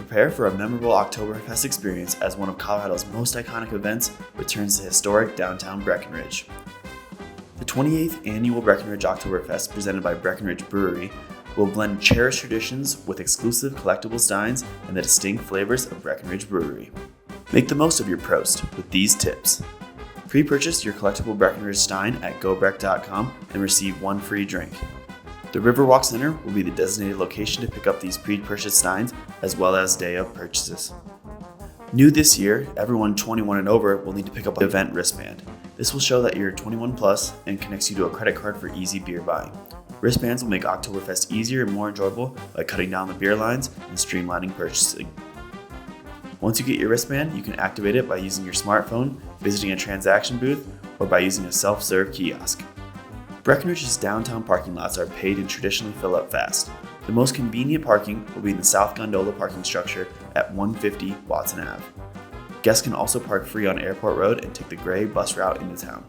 Prepare for a memorable Oktoberfest experience as one of Colorado's most iconic events returns to historic downtown Breckenridge. The 28th annual Breckenridge Oktoberfest, presented by Breckenridge Brewery, will blend cherished traditions with exclusive collectible steins and the distinct flavors of Breckenridge Brewery. Make the most of your Prost with these tips. Pre-purchase your collectible Breckenridge stein at gobrec.com and receive one free drink. The Riverwalk Center will be the designated location to pick up these pre-purchased steins as well as day of purchases. New this year, everyone 21 and over will need to pick up an event wristband. This will show that you're 21 plus and connects you to a credit card for easy beer buying. Wristbands will make Oktoberfest easier and more enjoyable by cutting down the beer lines and streamlining purchasing. Once you get your wristband, you can activate it by using your smartphone, visiting a transaction booth, or by using a self-serve kiosk. Breckenridge's downtown parking lots are paid and traditionally fill up fast. The most convenient parking will be in the South Gondola parking structure at 150 Watson Ave. Guests can also park free on Airport Road and take the gray bus route into town.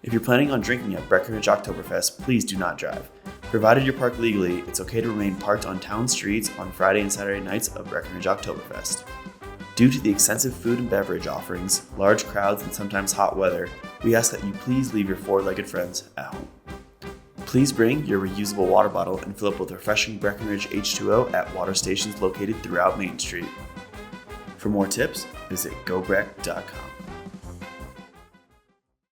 If you're planning on drinking at Breckenridge Oktoberfest, please do not drive. Provided you're parked legally, it's okay to remain parked on town streets on Friday and Saturday nights of Breckenridge Oktoberfest. Due to the extensive food and beverage offerings, large crowds, and sometimes hot weather, we ask that you please leave your four-legged friends at home. Please bring your reusable water bottle and fill up with refreshing Breckenridge H2O at water stations located throughout Main Street. For more tips, visit gobrec.com.